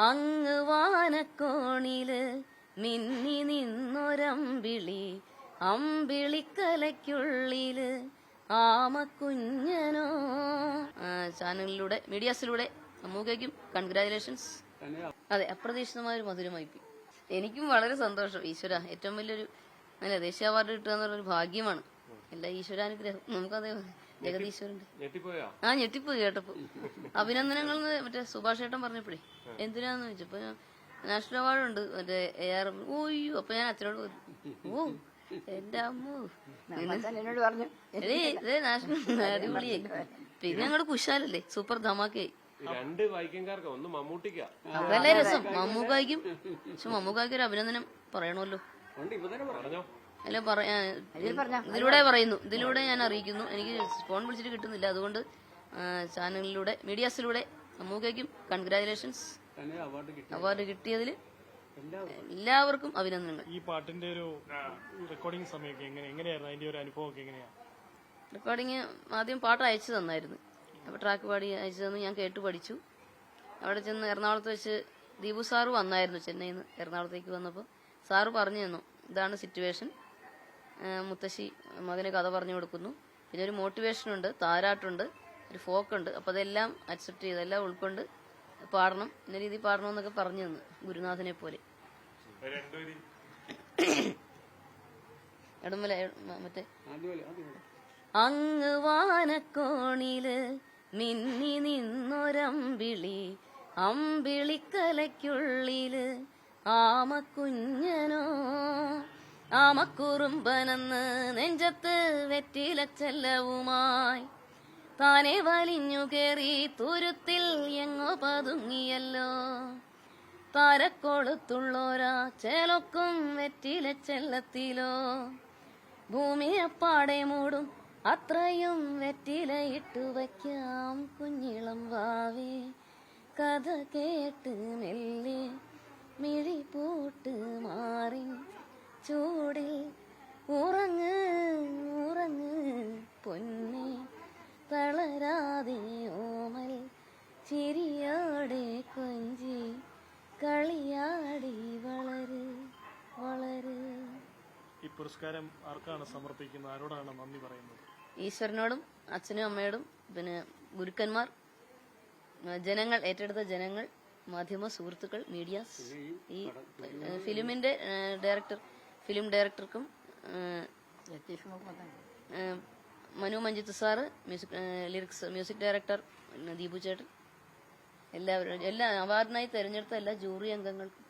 അങ്ങ് വാനക്കോണില് മിന്നി നിന്നൊരമ്പിളി, അമ്പിളിക്കലയ്ക്കുള്ളില് ആമക്കുഞ്ഞനോ. ചാനലിലൂടെ മീഡിയാസിലൂടെ സമൂഹയ്ക്കും കൺഗ്രാജുലേഷൻസ്. അതെ, അപ്രതീക്ഷിതമായ ഒരു മധുരമായി. എനിക്കും വളരെ സന്തോഷം. ഈശ്വര, ഏറ്റവും വലിയൊരു അല്ല ദേശീയ അവാർഡ് കിട്ടുക എന്നുള്ളൊരു ഭാഗ്യമാണ്. എല്ലാ ഈശ്വരാനുഗ്രഹം. നമുക്കതേ ജഗദീശ്വരന്റെ ഞെട്ടിപ്പോയി കേട്ടപ്പോ. അഭിനന്ദനങ്ങൾ മറ്റേ സുഭാഷ് ഏട്ടൻ പറഞ്ഞപ്പോഴേ എന്തിനാന്ന് ചോദിച്ചപ്പോ നാഷണൽ അവാർഡ് ഉണ്ട് മറ്റേ AR. ഓയ്യോ, അപ്പൊ ഞാൻ അച്ഛനോട് ഓ എന്റെ അമ്മോ പറഞ്ഞു നാഷണൽ അടിപൊളിയായി. പിന്നെ ഞങ്ങളുടെ കുശാലല്ലേ, സൂപ്പർ ധമാക്കയായി. രണ്ട് വൈക്കംകാർക്ക് ഒന്ന് മമ്മൂട്ടിക്ക. അതല്ലേ രസം, മമ്മൂക്കായ്ക്കും. പക്ഷെ മമ്മൂക്കായ്ക്ക് ഒരു അഭിനന്ദനം പറയണമല്ലോ. അല്ല ഇതിലൂടെ പറയുന്നു, ഇതിലൂടെ ഞാൻ അറിയിക്കുന്നു. എനിക്ക് ഫോൺ വിളിച്ചിട്ട് കിട്ടുന്നില്ല, അതുകൊണ്ട് ചാനലിലൂടെ മീഡിയാസിലൂടെ സമൂഹയ്ക്കും കൺഗ്രാജുലേഷൻസ്. അവാർഡ് കിട്ടിയതിൽ എല്ലാവർക്കും അഭിനന്ദനങ്ങൾ. ഈ പാട്ടിന്റെ ഒരു റെക്കോർഡിംഗ് സമയമൊക്കെ എങ്ങനെയായിരുന്നു? അതിന്റെ ഒരു അനുഭവമൊക്കെ എങ്ങനെയാണ്? റെക്കോർഡിങ് ആദ്യം പാട്ട് അയച്ചു തന്നായിരുന്നു. അപ്പൊ ട്രാക്ക് പാടി അയച്ചു തന്നു, ഞാൻ കേട്ട് പഠിച്ചു. അവിടെ ചെന്ന് എറണാകുളത്ത് വെച്ച് ദീപു സാറ് വന്നായിരുന്നു. ചെന്നൈയിൽ നിന്ന് എറണാകുളത്തേക്ക് വന്നപ്പോൾ സാറ് പറഞ്ഞു തന്നു, ഇതാണ് സിറ്റുവേഷൻ. മുത്തശ്ശി മകന് കഥ പറഞ്ഞു കൊടുക്കുന്നു, പിന്നെ ഒരു മോട്ടിവേഷനുണ്ട്, താരാട്ടുണ്ട്, ഒരു ഫോക്കുണ്ട്. അപ്പൊ അതെല്ലാം അക്സെപ്റ്റ് ചെയ്ത് എല്ലാം ഉൾക്കൊണ്ട് പാടണം, ഇന്ന രീതിയിൽ പാടണമെന്നൊക്കെ പറഞ്ഞു തന്നു, ഗുരുനാഥനെ പോലെ. എടമല മറ്റേ അങ്ങ് വാനക്കോണില് മിന്നി നിന്നൊരമ്പിളി, അമ്പിളിക്കലയ്ക്കുള്ളില് ആമക്കുഞ്ഞനോ. ആമക്കുറുമ്പനെന്ന് നെഞ്ചത്ത് വെറ്റിലച്ചെല്ലവുമായി താനെ വലിഞ്ഞു കേറി തുരുത്തിൽ എങ്ങോ പതുങ്ങിയല്ലോ. താരക്കൊളുത്തുള്ളോരാ ചേലൊക്കും വെറ്റിലച്ചെല്ലത്തിലോ. ഭൂമിയെപ്പാടെ മൂടും അത്രയും വെറ്റിലയിട്ടു വയ്ക്കാം കുഞ്ഞിളം വാവേ. കഥ കേട്ട് മെല്ലെ മിഴി പൂട്ട് മാറി ചൂടിൽ ഉറങ്ങ് ഉറങ്ങ് പൊന്നെ. തളരാതെ ഓമൽ ചിരിയോടെ കൊഞ്ചി കളിയാടി വളര് വളര്. ഈ പുരസ്കാരം ആർക്കാണ് സമർപ്പിക്കുന്നത്? ആരോടാണ് നന്ദി പറയുന്നത്? ഈശ്വരനോടും അച്ഛനും അമ്മയോടും, പിന്നെ ഗുരുക്കന്മാർ, ജനങ്ങൾ, ഏറ്റെടുത്ത ജനങ്ങൾ, മാധ്യമ സുഹൃത്തുക്കൾ, മീഡിയാസ്, ഈ ഫിലിമിന്റെ ഫിലിം ഡയറക്ടർക്കും, Manu Manjith sir, music director Deepu ചേട്ടൻ, എല്ലാവരും, എല്ലാ അവാർഡിനായി തെരഞ്ഞെടുത്ത എല്ലാ ജൂറി അംഗങ്ങൾക്കും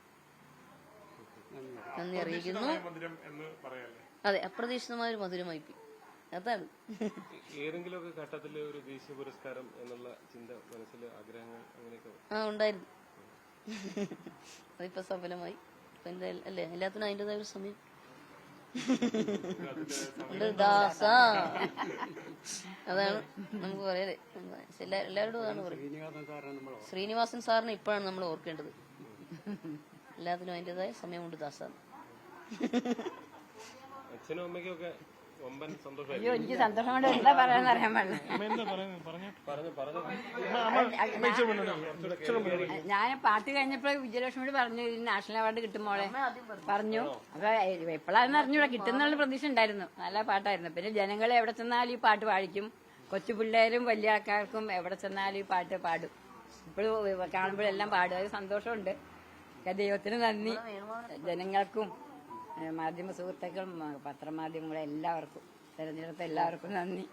നന്ദി അറിയിക്കുന്നു. അതെ, അപ്രതീക്ഷിതമായ ഒരു മധുരമായി. അതാണ് ഏതെങ്കിലുമൊക്കെ ഘട്ടത്തിൽ ഒരു ദേശീയ പുരസ്കാരം എന്നുള്ള ചിന്ത മനസ്സിൽ, ആഗ്രഹങ്ങൾ അങ്ങനെയൊക്കെ ഉണ്ടായിരുന്നു. അതിപ്പോ സഫലമായി. അല്ലേ, എല്ലാത്തിനും അതിൻ്റെതായ ഒരു സമയം. അതാണ് നമുക്ക് പറയല്ലേ, എല്ലാവരോടും അതാണ് പറയുന്നത്. ശ്രീനിവാസൻ സാറിനെ ഇപ്പോഴാണ് നമ്മൾ ഓർക്കേണ്ടത്. എല്ലാത്തിനും അതിൻ്റെതായ സമയമുണ്ട് ദാസാണ്. അച്ഛനും അമ്മയ്ക്കും ഒക്കെ വമ്പൻ സന്തോഷം. അയ്യോ, എനിക്ക് സന്തോഷം കൊണ്ട് എന്താ പറയാന്ന് അറിയാൻ പാടില്ല. ഞാൻ പാട്ട് കഴിഞ്ഞപ്പോൾ വിജയലക്ഷ്മിയോട് പറഞ്ഞു നാഷണൽ അവാർഡ് കിട്ടുമ്പോളെ പറഞ്ഞു. അപ്പൊ എപ്പോഴാണെന്ന് അറിഞ്ഞൂടാ, കിട്ടുന്നുള്ള പ്രതീക്ഷ ഉണ്ടായിരുന്നു. നല്ല പാട്ടായിരുന്നു. പിന്നെ ജനങ്ങൾ എവിടെ ചെന്നാലും ഈ പാട്ട് പാടിക്കും. കൊച്ചു പിള്ളേരും വലിയ ആൾക്കാർക്കും എവിടെ ചെന്നാലും ഈ പാട്ട് പാടും. ഇപ്പോഴും കാണുമ്പോഴെല്ലാം പാടും. അത് സന്തോഷമുണ്ട്. ദൈവത്തിന് നന്ദി. ജനങ്ങൾക്കും മാധ്യമ സുഹൃത്തുക്കളും പത്രമാധ്യമങ്ങളും എല്ലാവർക്കും, തെരഞ്ഞെടുത്ത എല്ലാവർക്കും നന്ദി.